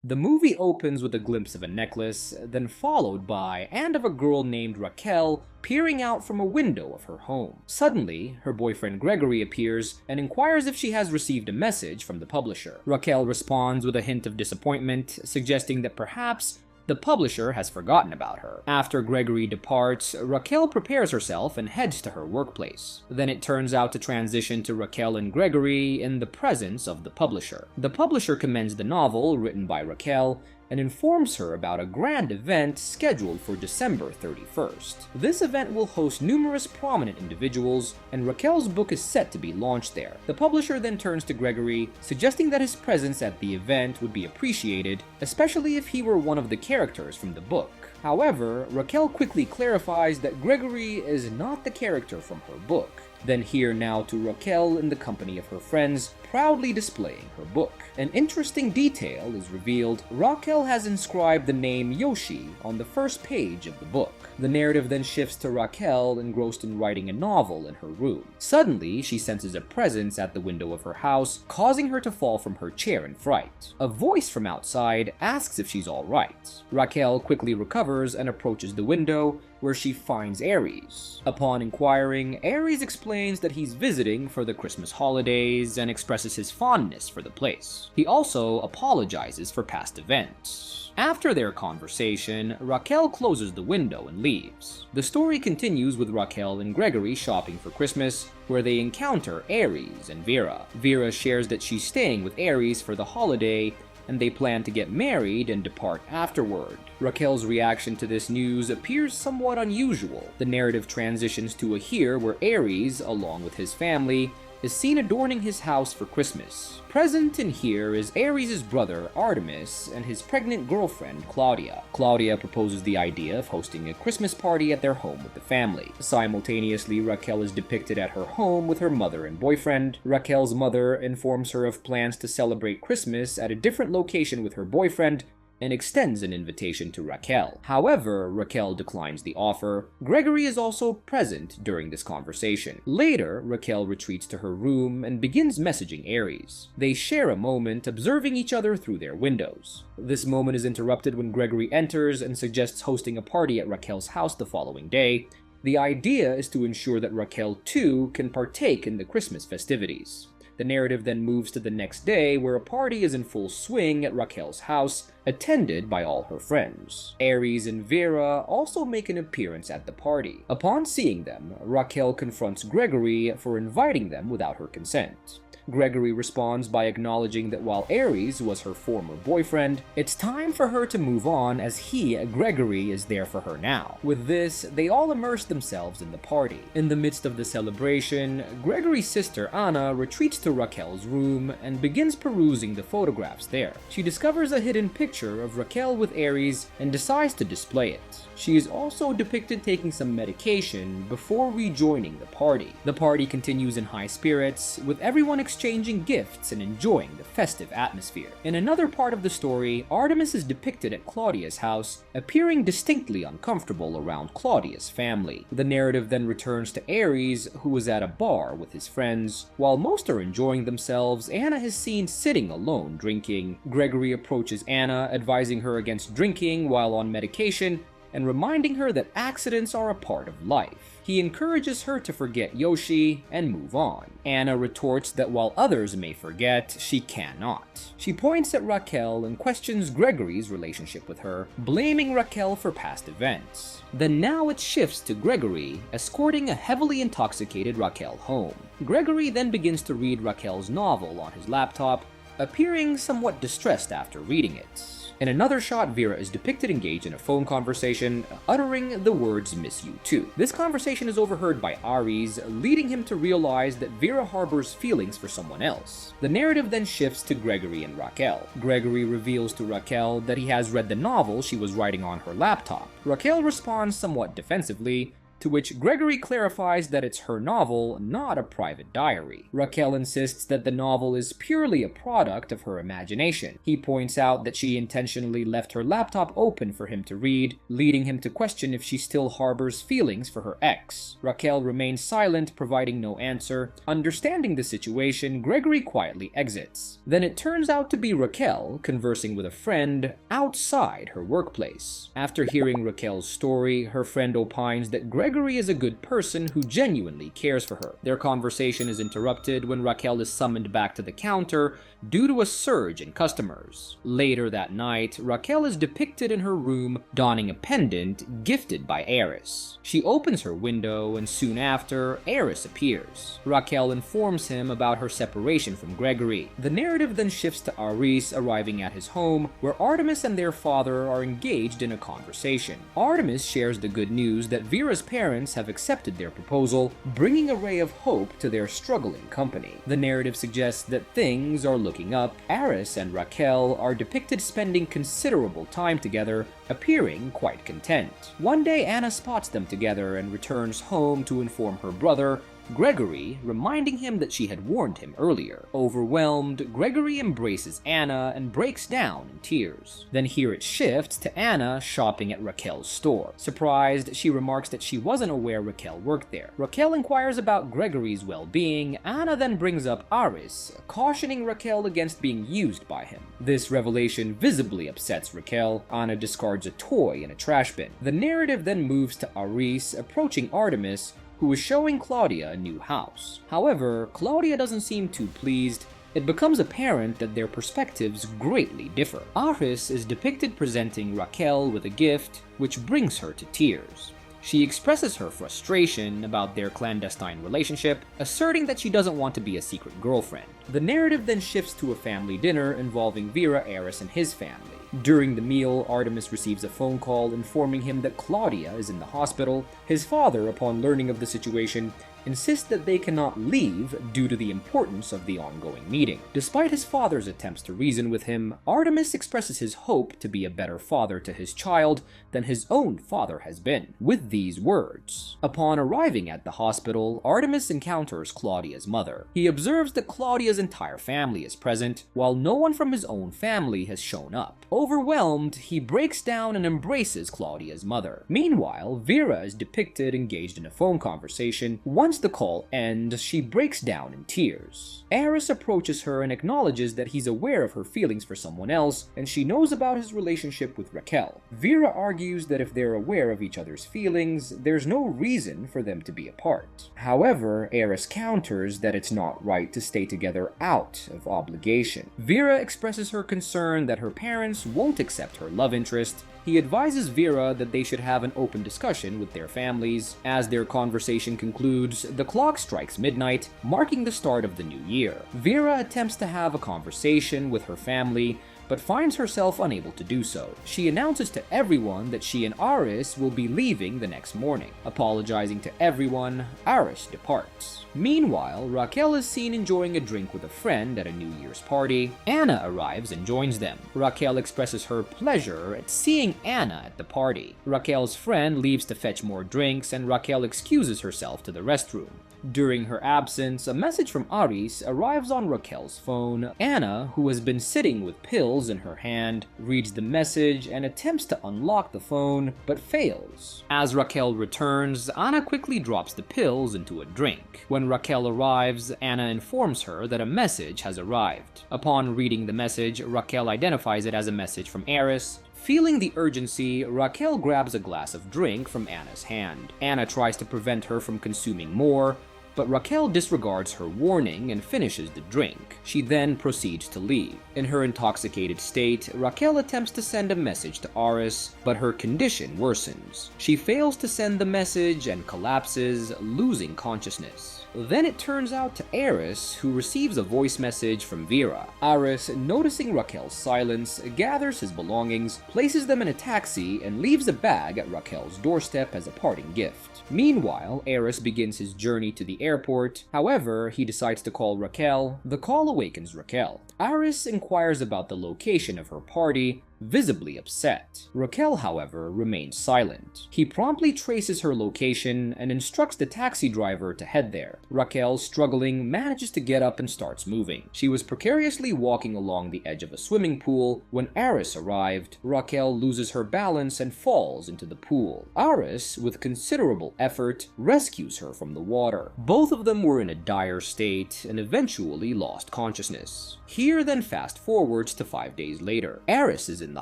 The movie opens with a glimpse of a necklace, then followed by and of a girl named Raquel peering out from a window of her home. Suddenly, her boyfriend Gregory appears and inquires if she has received a message from the publisher. Raquel responds with a hint of disappointment, suggesting that perhaps the publisher has forgotten about her. After Gregory departs, Raquel prepares herself and heads to her workplace. Then it turns out to transition to Raquel and Gregory in the presence of the publisher. The publisher commends the novel written by Raquel and informs her about a grand event scheduled for December 31st. This event will host numerous prominent individuals, and Raquel's book is set to be launched there. The publisher then turns to Gregory, suggesting that his presence at the event would be appreciated, especially if he were one of the characters from the book. However, Raquel quickly clarifies that Gregory is not the character from her book. Then here now to Raquel in the company of her friends, proudly displaying her book. An interesting detail is revealed. Raquel has inscribed the name Yoshi on the first page of the book. The narrative then shifts to Raquel engrossed in writing a novel in her room. Suddenly, she senses a presence at the window of her house, causing her to fall from her chair in fright. A voice from outside asks if she's alright. Raquel quickly recovers and approaches the window, where she finds Aries. Upon inquiring, Aries explains that he's visiting for the Christmas holidays and expresses his fondness for the place. He also apologizes for past events. After their conversation, Raquel closes the window and leaves. The story continues with Raquel and Gregory shopping for Christmas, where they encounter Aries and Vera. Vera shares that she's staying with Aries for the holiday, and they plan to get married and depart afterward. Raquel's reaction to this news appears somewhat unusual. The narrative transitions to a here where Aries, along with his family, is seen adorning his house for Christmas. Present in here is Aries' brother Artemis and his pregnant girlfriend Claudia. Claudia proposes the idea of hosting a Christmas party at their home with the family. Simultaneously, Raquel is depicted at her home with her mother and boyfriend. Raquel's mother informs her of plans to celebrate Christmas at a different location with her boyfriend, and extends an invitation to Raquel. However, Raquel declines the offer. Gregory is also present during this conversation. Later, Raquel retreats to her room and begins messaging Aries. They share a moment observing each other through their windows. This moment is interrupted when Gregory enters and suggests hosting a party at Raquel's house the following day. The idea is to ensure that Raquel too can partake in the Christmas festivities. The narrative then moves to the next day, where a party is in full swing at Raquel's house, attended by all her friends. Aries and Vera also make an appearance at the party. Upon seeing them, Raquel confronts Gregory for inviting them without her consent. Gregory responds by acknowledging that while Aries was her former boyfriend, it's time for her to move on as Gregory, is there for her now. With this, they all immerse themselves in the party. In the midst of the celebration, Gregory's sister Anna retreats to Raquel's room and begins perusing the photographs there. She discovers a hidden picture of Raquel with Aries and decides to display it. She is also depicted taking some medication before rejoining the party. The party continues in high spirits, with everyone exchanging gifts and enjoying the festive atmosphere. In another part of the story, Artemis is depicted at Claudia's house, appearing distinctly uncomfortable around Claudia's family. The narrative then returns to Aries, who is at a bar with his friends. While most are enjoying themselves, Anna is seen sitting alone drinking. Gregory approaches Anna, advising her against drinking while on medication, and reminding her that accidents are a part of life. He encourages her to forget Yoshi and move on. Anna retorts that while others may forget, she cannot. She points at Raquel and questions Gregory's relationship with her, blaming Raquel for past events. Then now it shifts to Gregory, escorting a heavily intoxicated Raquel home. Gregory then begins to read Raquel's novel on his laptop, appearing somewhat distressed after reading it. In another shot, Vera is depicted engaged in a phone conversation, uttering the words "miss you too." This conversation is overheard by Aries, leading him to realize that Vera harbors feelings for someone else. The narrative then shifts to Gregory and Raquel. Gregory reveals to Raquel that he has read the novel she was writing on her laptop. Raquel responds somewhat defensively, to which Gregory clarifies that it's her novel, not a private diary. Raquel insists that the novel is purely a product of her imagination. He points out that she intentionally left her laptop open for him to read, leading him to question if she still harbors feelings for her ex. Raquel remains silent, providing no answer. Understanding the situation, Gregory quietly exits. Then it turns out to be Raquel conversing with a friend outside her workplace. After hearing Raquel's story, her friend opines that Gregory is a good person who genuinely cares for her. Their conversation is interrupted when Raquel is summoned back to the counter due to a surge in customers. Later that night, Raquel is depicted in her room donning a pendant gifted by Eris. She opens her window and soon after, Eris appears. Raquel informs him about her separation from Gregory. The narrative then shifts to Aris arriving at his home, where Artemis and their father are engaged in a conversation. Artemis shares the good news that Vera's parents have accepted their proposal, bringing a ray of hope to their struggling company. The narrative suggests that things are looking up. Aris and Raquel are depicted spending considerable time together, appearing quite content. One day Anna spots them together and returns home to inform her brother, Gregory, reminding him that she had warned him earlier. Overwhelmed, Gregory embraces Anna and breaks down in tears. Then here it shifts to Anna shopping at Raquel's store. Surprised, she remarks that she wasn't aware Raquel worked there. Raquel inquires about Gregory's well-being. Anna then brings up Aris, cautioning Raquel against being used by him. This revelation visibly upsets Raquel. Anna discards a toy in a trash bin. The narrative then moves to Aris approaching Artemis, who is showing Claudia a new house. However, Claudia doesn't seem too pleased. It becomes apparent that their perspectives greatly differ. Aris is depicted presenting Raquel with a gift, which brings her to tears. She expresses her frustration about their clandestine relationship, asserting that she doesn't want to be a secret girlfriend. The narrative then shifts to a family dinner involving Vera, Eris, and his family. During the meal, Artemis receives a phone call informing him that Claudia is in the hospital. His father, upon learning of the situation, insists that they cannot leave due to the importance of the ongoing meeting. Despite his father's attempts to reason with him, Artemis expresses his hope to be a better father to his child than his own father has been, with these words. Upon arriving at the hospital, Artemis encounters Claudia's mother. He observes that Claudia's entire family is present, while no one from his own family has shown up. Overwhelmed, he breaks down and embraces Claudia's mother. Meanwhile, Vera is depicted engaged in a phone conversation. Once the call ends, she breaks down in tears. Eris approaches her and acknowledges that he's aware of her feelings for someone else, and she knows about his relationship with Raquel. Vera argues that if they're aware of each other's feelings, there's no reason for them to be apart. However, Eris counters that it's not right to stay together out of obligation. Vera expresses her concern that her parents won't accept her love interest. He advises Vera that they should have an open discussion with their families. As their conversation concludes, the clock strikes midnight, marking the start of the new year. Vera attempts to have a conversation with her family, but finds herself unable to do so. She announces to everyone that she and Aris will be leaving the next morning. Apologizing to everyone, Aris departs. Meanwhile, Raquel is seen enjoying a drink with a friend at a New Year's party. Anna arrives and joins them. Raquel expresses her pleasure at seeing Anna at the party. Raquel's friend leaves to fetch more drinks, and Raquel excuses herself to the restroom. During her absence, a message from Aris arrives on Raquel's phone. Anna, who has been sitting with pills in her hand, reads the message and attempts to unlock the phone, but fails. As Raquel returns, Anna quickly drops the pills into a drink. When Raquel arrives, Anna informs her that a message has arrived. Upon reading the message, Raquel identifies it as a message from Eris. Feeling the urgency, Raquel grabs a glass of drink from Anna's hand. Anna tries to prevent her from consuming more, but Raquel disregards her warning and finishes the drink. She then proceeds to leave. In her intoxicated state, Raquel attempts to send a message to Aris, but her condition worsens. She fails to send the message and collapses, losing consciousness. Then it turns out to Eris, who receives a voice message from Vera. Aris, noticing Raquel's silence, gathers his belongings, places them in a taxi, and leaves a bag at Raquel's doorstep as a parting gift. Meanwhile, Eris begins his journey to the airport. However, he decides to call Raquel. The call awakens Raquel. Aris inquires about the location of her party, visibly upset. Raquel, however, remains silent. He promptly traces her location and instructs the taxi driver to head there. Raquel, struggling, manages to get up and starts moving. She was precariously walking along the edge of a swimming pool when Aris arrived. Raquel loses her balance and falls into the pool. Aris, with considerable effort, rescues her from the water. Both of them were in a dire state and eventually lost consciousness. Here then fast forwards to 5 days later. Aris is in the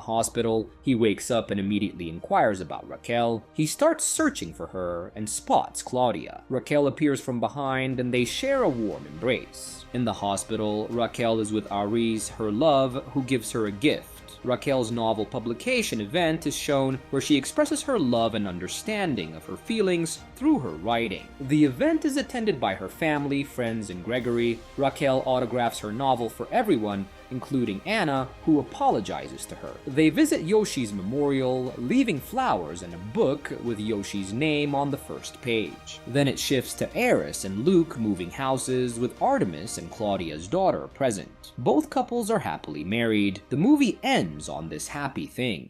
hospital. He wakes up and immediately inquires about Raquel. He starts searching for her and spots Claudia. Raquel appears from behind and they share a warm embrace. In the hospital, Raquel is with Aris, her love, who gives her a gift. Raquel's novel publication event is shown where she expresses her love and understanding of her feelings through her writing. The event is attended by her family, friends, and Gregory. Raquel autographs her novel for everyone, including Anna, who apologizes to her. They visit Yoshi's memorial, leaving flowers and a book with Yoshi's name on the first page. Then it shifts to Aris and Luke moving houses with Artemis and Claudia's daughter present. Both couples are happily married. The movie ends on this happy thing.